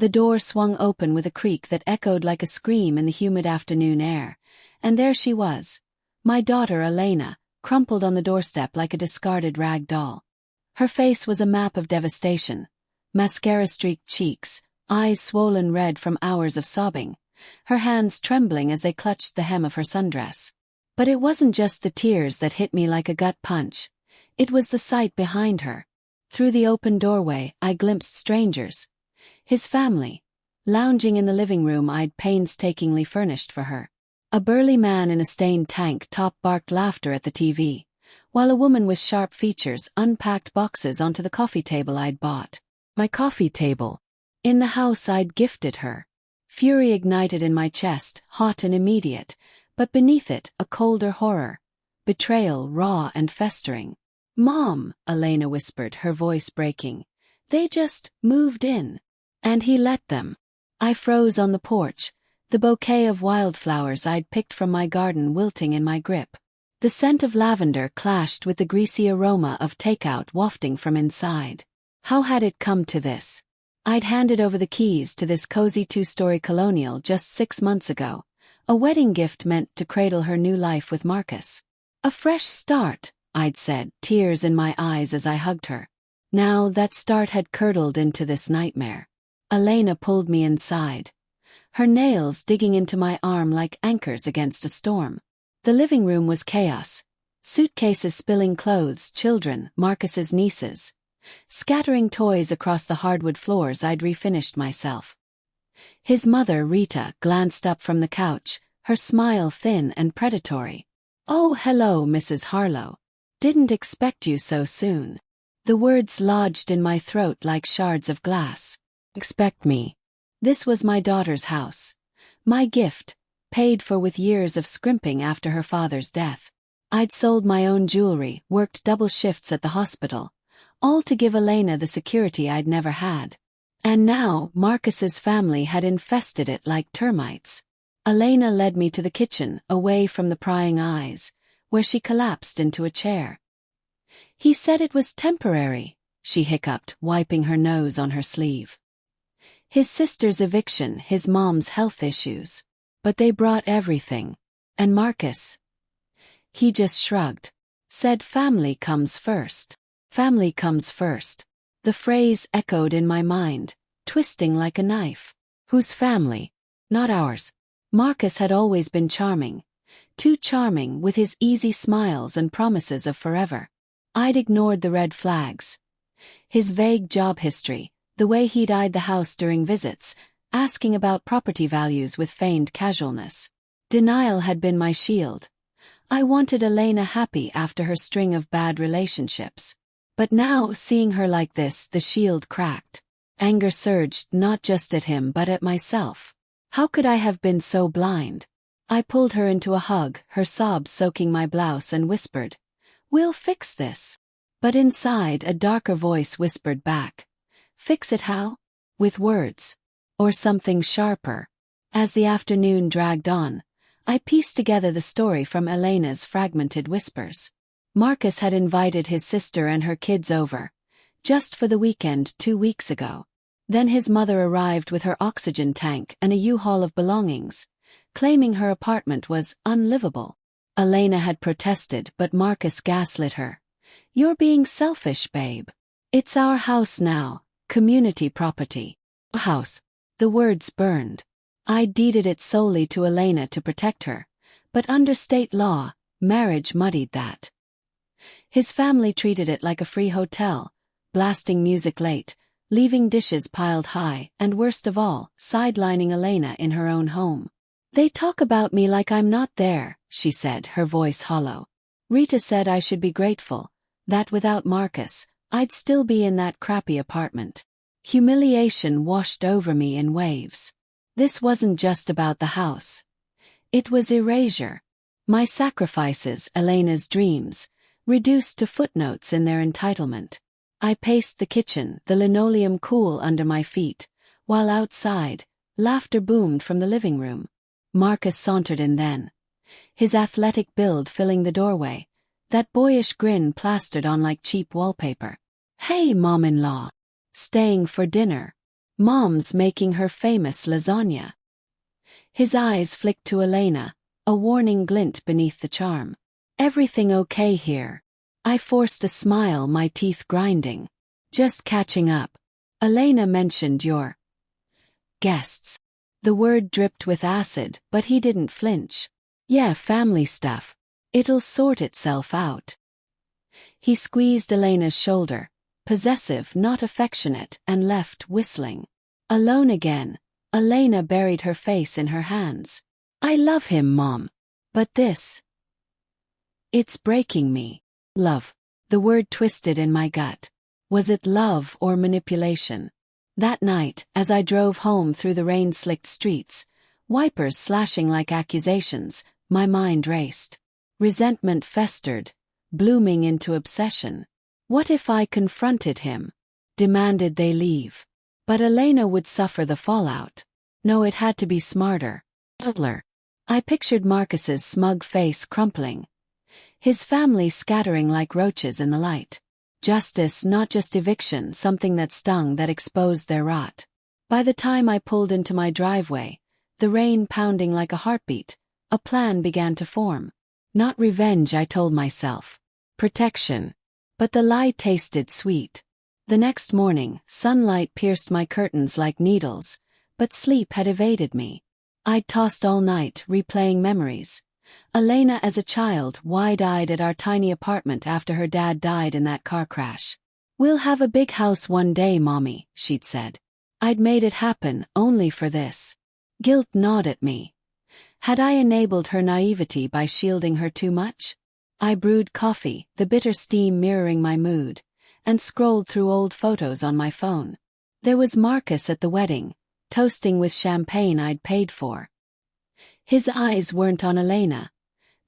The door swung open with a creak that echoed like a scream in the humid afternoon air, and there she was, my daughter Elena, crumpled on the doorstep like a discarded rag doll. Her face was a map of devastation, mascara-streaked cheeks, eyes swollen red from hours of sobbing, her hands trembling as they clutched the hem of her sundress. But it wasn't just the tears that hit me like a gut punch, it was the sight behind her. Through the open doorway, I glimpsed strangers. His family, lounging in the living room I'd painstakingly furnished for her. A burly man in a stained tank top barked laughter at the TV, while a woman with sharp features unpacked boxes onto the coffee table I'd bought. My coffee table. In the house I'd gifted her. Fury ignited in my chest, hot and immediate, but beneath it a colder horror. Betrayal, raw and festering. "Mom," Elena whispered, her voice breaking. "They just moved in." And he let them. I froze on the porch, the bouquet of wildflowers I'd picked from my garden wilting in my grip. The scent of lavender clashed with the greasy aroma of takeout wafting from inside. How had it come to this? I'd handed over the keys to this cozy two-story colonial just 6 months ago, a wedding gift meant to cradle her new life with Marcus. A fresh start, I'd said, tears in my eyes as I hugged her. Now that start had curdled into this nightmare. Elena pulled me inside, her nails digging into my arm like anchors against a storm. The living room was chaos. Suitcases spilling clothes, children, Marcus's nieces, scattering toys across the hardwood floors I'd refinished myself. His mother, Rita, glanced up from the couch, her smile thin and predatory. "Oh, hello, Mrs. Harlow. Didn't expect you so soon." The words lodged in my throat like shards of glass. Expect me. This was my daughter's house. My gift, paid for with years of scrimping after her father's death. I'd sold my own jewelry, worked double shifts at the hospital, all to give Elena the security I'd never had. And now Marcus's family had infested it like termites. Elena led me to the kitchen, away from the prying eyes, where she collapsed into a chair. "He said it was temporary," she hiccuped, wiping her nose on her sleeve. "His sister's eviction, his mom's health issues. But they brought everything. And Marcus?" He just shrugged. Said family comes first. Family comes first. The phrase echoed in my mind, twisting like a knife. Whose family? Not ours. Marcus had always been charming. Too charming, with his easy smiles and promises of forever. I'd ignored the red flags. His vague job history, the way he'd eyed the house during visits, asking about property values with feigned casualness. Denial had been my shield. I wanted Elena happy after her string of bad relationships. But now, seeing her like this, the shield cracked. Anger surged not just at him but at myself. How could I have been so blind? I pulled her into a hug, her sobs soaking my blouse, and whispered, "We'll fix this." But inside, a darker voice whispered back, "Fix it how? With words. Or something sharper." As the afternoon dragged on, I pieced together the story from Elena's fragmented whispers. Marcus had invited his sister and her kids over, just for the weekend 2 weeks ago. Then his mother arrived with her oxygen tank and a U-Haul of belongings, claiming her apartment was unlivable. Elena had protested, but Marcus gaslit her. "You're being selfish, babe. It's our house now, community property." House. The words burned. I deeded it solely to Elena to protect her, but under state law, marriage muddied that. His family treated it like a free hotel, blasting music late, leaving dishes piled high, and worst of all, sidelining Elena in her own home. "They talk about me like I'm not there," she said, her voice hollow. "Rita said I should be grateful, that without Marcus, I'd still be in that crappy apartment." Humiliation washed over me in waves. This wasn't just about the house. It was erasure. My sacrifices, Elena's dreams, reduced to footnotes in their entitlement. I paced the kitchen, the linoleum cool under my feet, while outside, laughter boomed from the living room. Marcus sauntered in then, his athletic build filling the doorway, that boyish grin plastered on like cheap wallpaper. "Hey, mom-in-law. Staying for dinner?" Mom's making her famous lasagna. His eyes flicked to Elena, a warning glint beneath the charm. Everything okay here? I forced a smile, my teeth grinding. Just catching up. Elena mentioned your guests. The word dripped with acid, but he didn't flinch. Yeah, family stuff. It'll sort itself out. He squeezed Elena's shoulder, possessive not affectionate, and left whistling. Alone again, Elena buried her face in her hands. I love him, Mom. But this. It's breaking me. Love. The word twisted in my gut. Was it love or manipulation? That night, as I drove home through the rain-slicked streets, wipers slashing like accusations, my mind raced. Resentment festered, blooming into obsession. What if I confronted him? Demanded they leave. But Elena would suffer the fallout. No, it had to be smarter. Butler. I pictured Marcus's smug face crumpling. His family scattering like roaches in the light. Justice, not just eviction, something that stung, that exposed their rot. By the time I pulled into my driveway, the rain pounding like a heartbeat, a plan began to form. Not revenge, I told myself. Protection. But the lie tasted sweet. The next morning, sunlight pierced my curtains like needles, but sleep had evaded me. I'd tossed all night, replaying memories. Elena as a child, wide-eyed at our tiny apartment after her dad died in that car crash. We'll have a big house one day, Mommy, she'd said. I'd made it happen, only for this. Guilt gnawed at me. Had I enabled her naivety by shielding her too much? I brewed coffee, the bitter steam mirroring my mood, and scrolled through old photos on my phone. There was Marcus at the wedding, toasting with champagne I'd paid for. His eyes weren't on Elena.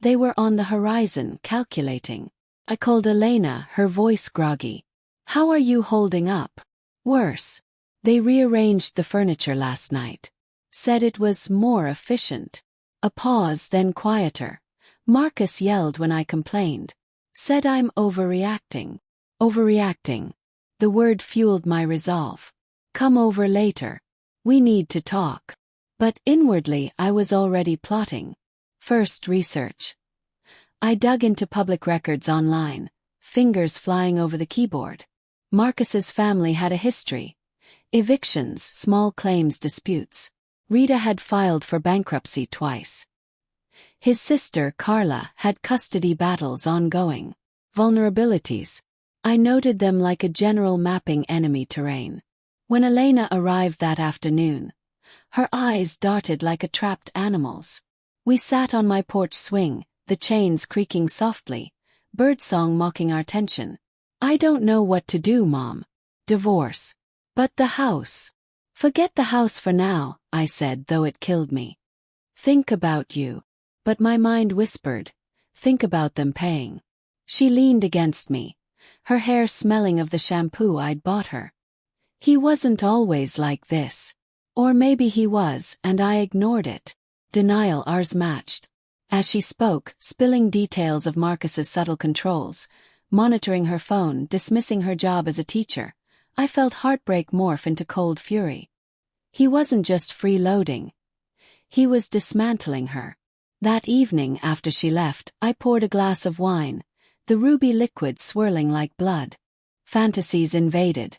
They were on the horizon, calculating. I called Elena, her voice groggy. How are you holding up? Worse. They rearranged the furniture last night. Said it was more efficient. A pause, then quieter. Marcus yelled when I complained. Said I'm overreacting. Overreacting. The word fueled my resolve. Come over later. We need to talk. But inwardly I was already plotting. First, research. I dug into public records online, fingers flying over the keyboard. Marcus's family had a history. Evictions, small claims disputes. Rita had filed for bankruptcy twice. His sister, Carla, had custody battles ongoing. Vulnerabilities. I noted them like a general mapping enemy terrain. When Elena arrived that afternoon, her eyes darted like a trapped animal's. We sat on my porch swing, the chains creaking softly, birdsong mocking our tension. I don't know what to do, Mom. Divorce. But the house. Forget the house for now, I said, though it killed me. Think about you. But my mind whispered, think about them paying. She leaned against me, her hair smelling of the shampoo I'd bought her. He wasn't always like this. Or maybe he was, and I ignored it. Denial ours matched. As she spoke, spilling details of Marcus's subtle controls, monitoring her phone, dismissing her job as a teacher, I felt heartbreak morph into cold fury. He wasn't just freeloading. He was dismantling her. That evening after she left, I poured a glass of wine, the ruby liquid swirling like blood. Fantasies invaded.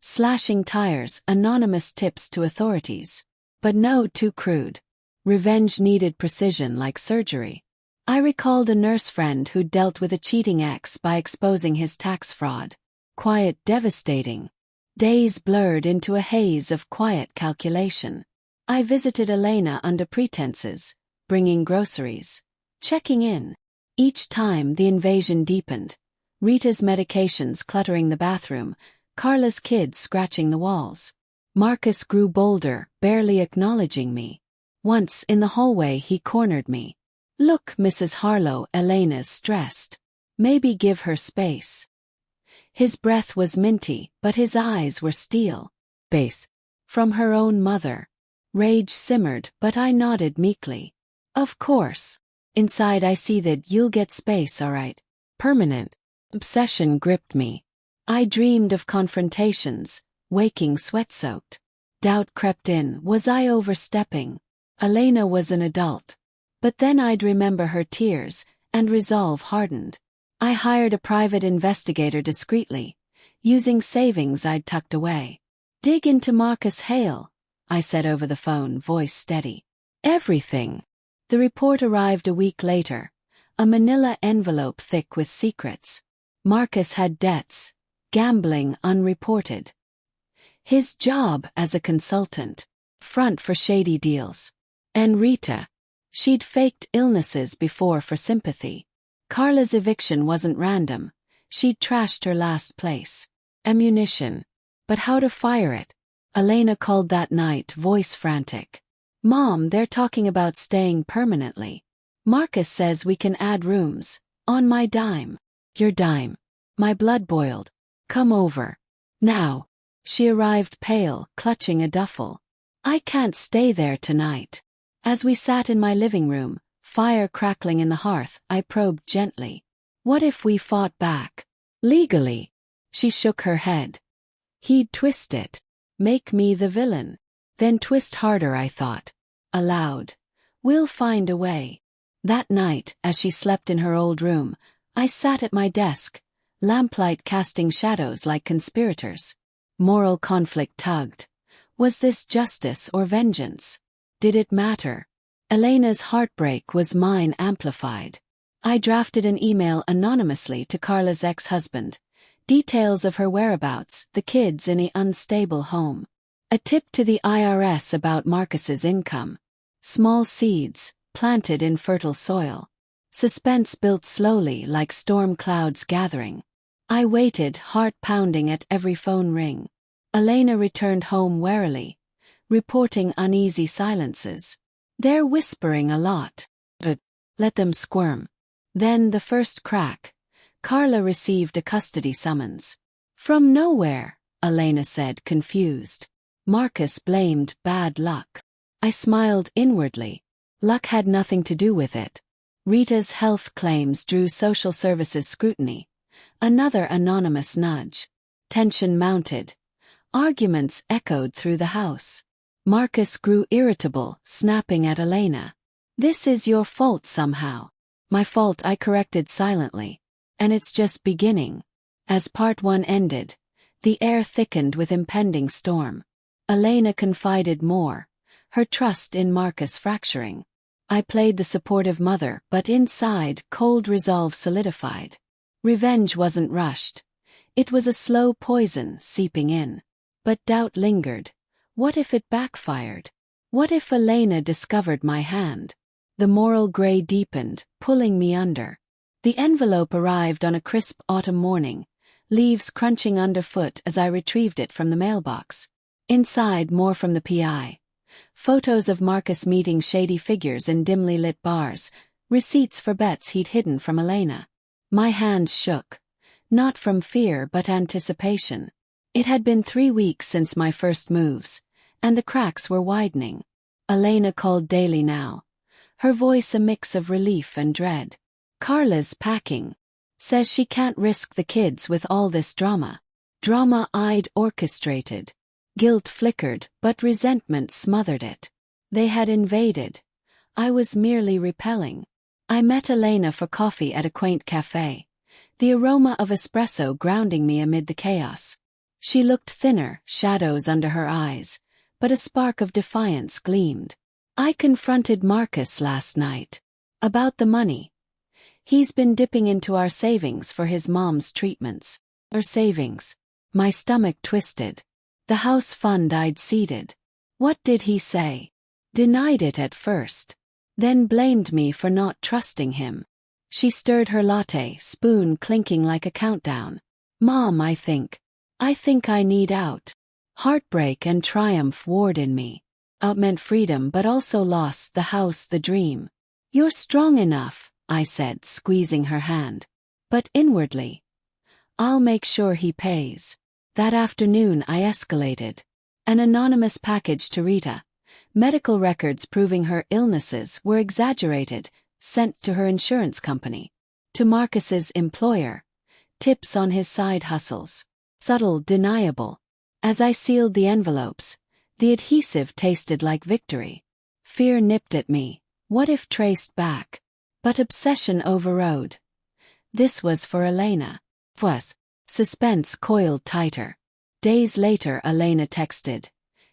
Slashing tires, anonymous tips to authorities. But no, too crude. Revenge needed precision like surgery. I recalled a nurse friend who'd dealt with a cheating ex by exposing his tax fraud. Quiet, devastating. Days blurred into a haze of quiet calculation. I visited Elena under pretenses, bringing groceries, checking in. Each time the invasion deepened. Rita's medications cluttering the bathroom, Carla's kids scratching the walls. Marcus grew bolder, barely acknowledging me. Once, in the hallway, he cornered me. Look, Mrs. Harlow, Elena's stressed. Maybe give her space. His breath was minty, but his eyes were steel. Base. From her own mother. Rage simmered, but I nodded meekly. Of course. Inside I seethed, you'll get space, all right. Permanent. Obsession gripped me. I dreamed of confrontations, waking sweat-soaked. Doubt crept in. Was I overstepping? Elena was an adult. But then I'd remember her tears, and resolve hardened. I hired a private investigator discreetly, using savings I'd tucked away. Dig into Marcus Hale, I said over the phone, voice steady. Everything. The report arrived a week later, a manila envelope thick with secrets. Marcus had debts, gambling unreported. His job as a consultant, front for shady deals. And Rita. She'd faked illnesses before for sympathy. Carla's eviction wasn't random. She'd trashed her last place. Ammunition. But how to fire it? Elena called that night, voice frantic. Mom, they're talking about staying permanently. Marcus says we can add rooms. On my dime. Your dime. My blood boiled. Come over. Now. She arrived pale, clutching a duffel. I can't stay there tonight. As we sat in my living room, fire crackling in the hearth, I probed gently. What if we fought back? Legally. She shook her head. He'd twist it. Make me the villain. Then twist harder, I thought. Aloud. We'll find a way. That night, as she slept in her old room, I sat at my desk, lamplight casting shadows like conspirators. Moral conflict tugged. Was this justice or vengeance? Did it matter? Elena's heartbreak was mine amplified. I drafted an email anonymously to Carla's ex-husband. Details of her whereabouts, the kids in an unstable home. A tip to the IRS about Marcus's income. Small seeds, planted in fertile soil. Suspense built slowly like storm clouds gathering. I waited, heart pounding at every phone ring. Elena returned home warily, reporting uneasy silences. They're whispering a lot. Let them squirm. Then the first crack. Carla received a custody summons. From nowhere, Elena said, confused. Marcus blamed bad luck. I smiled inwardly. Luck had nothing to do with it. Rita's health claims drew social services scrutiny. Another anonymous nudge. Tension mounted. Arguments echoed through the house. Marcus grew irritable, snapping at Elena. This is your fault somehow. My fault, I corrected silently. And it's just beginning. As part one ended, the air thickened with impending storm. Elena confided more, her trust in Marcus fracturing. I played the supportive mother, but inside, cold resolve solidified. Revenge wasn't rushed. It was a slow poison seeping in. But doubt lingered. What if it backfired? What if Elena discovered my hand? The moral gray deepened, pulling me under. The envelope arrived on a crisp autumn morning, leaves crunching underfoot as I retrieved it from the mailbox. Inside, more from the PI. Photos of Marcus meeting shady figures in dimly lit bars, receipts for bets he'd hidden from Elena. My hands shook. Not from fear but anticipation. It had been 3 weeks since my first moves, and the cracks were widening. Elena called daily now. Her voice a mix of relief and dread. Carla's packing. Says she can't risk the kids with all this drama. Drama I'd orchestrated. Guilt flickered, but resentment smothered it. They had invaded. I was merely repelling. I met Elena for coffee at a quaint cafe. The aroma of espresso grounding me amid the chaos. She looked thinner, shadows under her eyes, but a spark of defiance gleamed. I confronted Marcus last night. About the money. He's been dipping into our savings for his mom's treatments. Her savings. My stomach twisted. The house fund I'd seeded. What did he say? Denied it at first. Then blamed me for not trusting him. She stirred her latte, spoon clinking like a countdown. Mom, I think I need out. Heartbreak and triumph warred in me. Out meant freedom but also loss, the house, the dream. You're strong enough, I said, squeezing her hand. But inwardly, I'll make sure he pays. That afternoon I escalated. An anonymous package to Rita. Medical records proving her illnesses were exaggerated, sent to her insurance company. To Marcus's employer. Tips on his side hustles. Subtle, deniable. As I sealed the envelopes, The adhesive tasted like victory. Fear nipped at me. What if traced back? But obsession overrode. This was for Elena. Was. Suspense coiled tighter. Days later, Elena texted.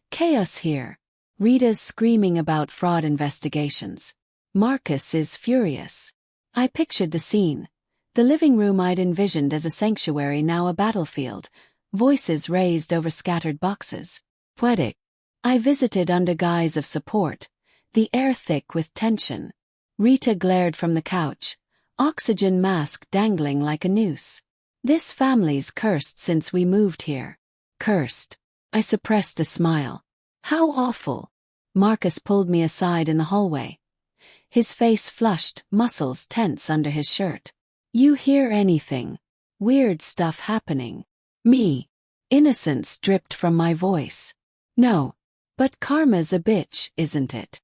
Chaos here. Rita's screaming about fraud investigations. Marcus is furious. I pictured the scene. The living room I'd envisioned as a sanctuary, now a battlefield. Voices raised over scattered boxes. Poetic. I visited under guise of support. The air thick with tension. Rita glared from the couch. Oxygen mask dangling like a noose. This family's cursed since we moved here. Cursed. I suppressed a smile. How awful. Marcus pulled me aside in the hallway. His face flushed, muscles tense under his shirt. You hear anything? Weird stuff happening. Me. Innocence dripped from my voice. No. But karma's a bitch, isn't it?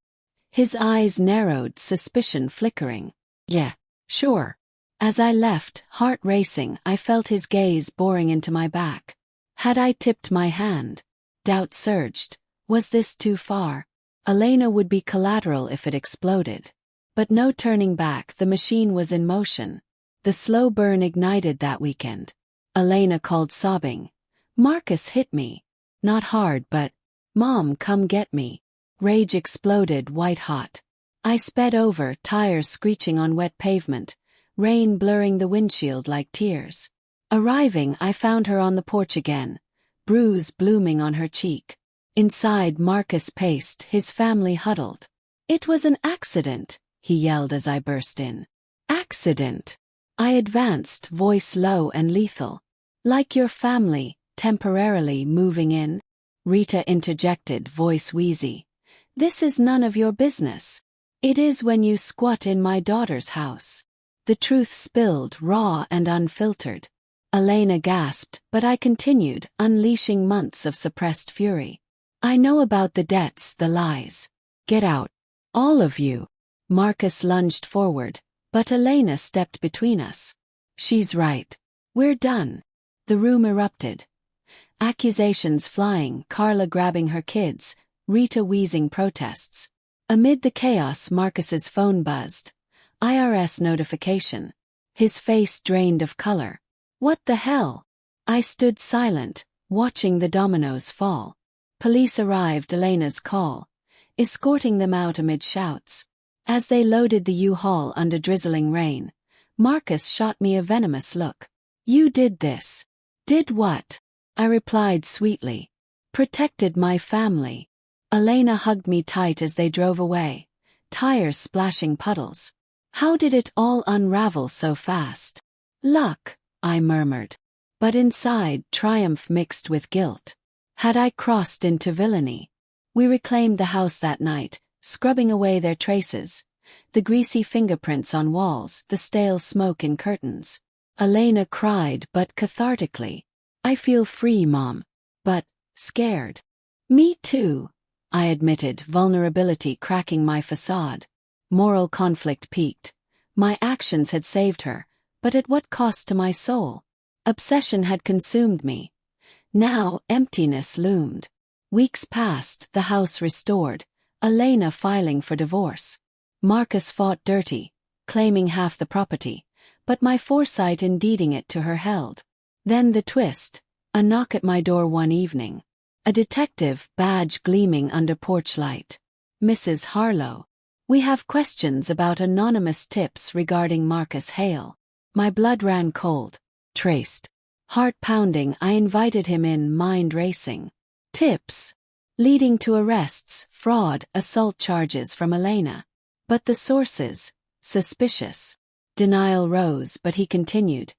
His eyes narrowed, suspicion flickering. Yeah, sure. As I left, heart racing, I felt his gaze boring into my back. Had I tipped my hand? Doubt surged. Was this too far? Elena would be collateral if it exploded. But no turning back, the machine was in motion. The slow burn ignited that weekend. Elena called sobbing. Marcus hit me. Not hard, but, Mom, come get me. Rage exploded white hot. I sped over, tires screeching on wet pavement, rain blurring the windshield like tears. Arriving, I found her on the porch again, bruise blooming on her cheek. Inside, Marcus paced, his family huddled. It was an accident, he yelled as I burst in. Accident. I advanced, voice low and lethal. Like your family, temporarily moving in? Rita interjected, voice wheezy. This is none of your business. It is when you squat in my daughter's house. The truth spilled, raw and unfiltered. Elena gasped, but I continued, unleashing months of suppressed fury. I know about the debts, the lies. Get out. All of you. Marcus lunged forward, but Elena stepped between us. She's right. We're done. The room erupted. Accusations flying, Carla grabbing her kids, Rita wheezing protests. Amid the chaos, Marcus's phone buzzed. IRS notification. His face drained of color. What the hell? I stood silent, watching the dominoes fall. Police arrived, Elena's call, escorting them out amid shouts. As they loaded the U-Haul under drizzling rain, Marcus shot me a venomous look. You did this. Did what? I replied sweetly. Protected my family. Elena hugged me tight as they drove away, tires splashing puddles. How did it all unravel so fast? Luck, I murmured. But inside, triumph mixed with guilt. Had I crossed into villainy? We reclaimed the house that night, scrubbing away their traces. The greasy fingerprints on walls, the stale smoke in curtains. Elena cried, but cathartically. I feel free, Mom. But, scared. Me too, I admitted, vulnerability cracking my facade. Moral conflict peaked. My actions had saved her, but at what cost to my soul? Obsession had consumed me. Now, emptiness loomed. Weeks passed, the house restored, Elena filing for divorce. Marcus fought dirty, claiming half the property, but my foresight in deeding it to her held. Then the twist, a knock at my door one evening. A detective, badge gleaming under porch light. Mrs. Harlow. We have questions about anonymous tips regarding Marcus Hale. My blood ran cold. Traced. Heart pounding, I invited him in, mind racing. Tips. Leading to arrests, fraud, assault charges from Elena. But the sources, suspicious. Denial rose, but he continued.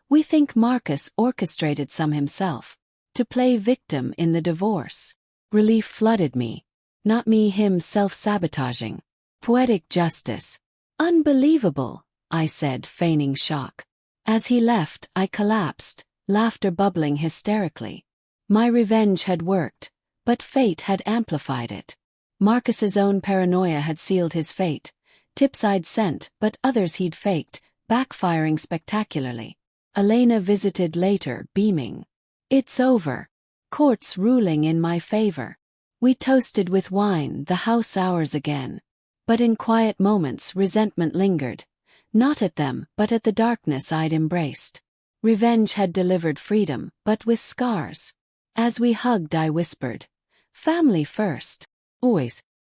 We think Marcus orchestrated some himself. To play victim in the divorce. Relief flooded me. Not me, him self-sabotaging. Poetic justice. Unbelievable, I said, feigning shock. As he left, I collapsed, laughter bubbling hysterically. My revenge had worked, but fate had amplified it. Marcus's own paranoia had sealed his fate. Tips I'd sent, but others he'd faked, backfiring spectacularly. Elena visited later, beaming. It's over. Court's ruling in my favor. We toasted with wine, the house ours again. But in quiet moments resentment lingered, not at them but at the darkness I'd embraced. Revenge had delivered freedom, but with scars. As we hugged I whispered, family first. Always.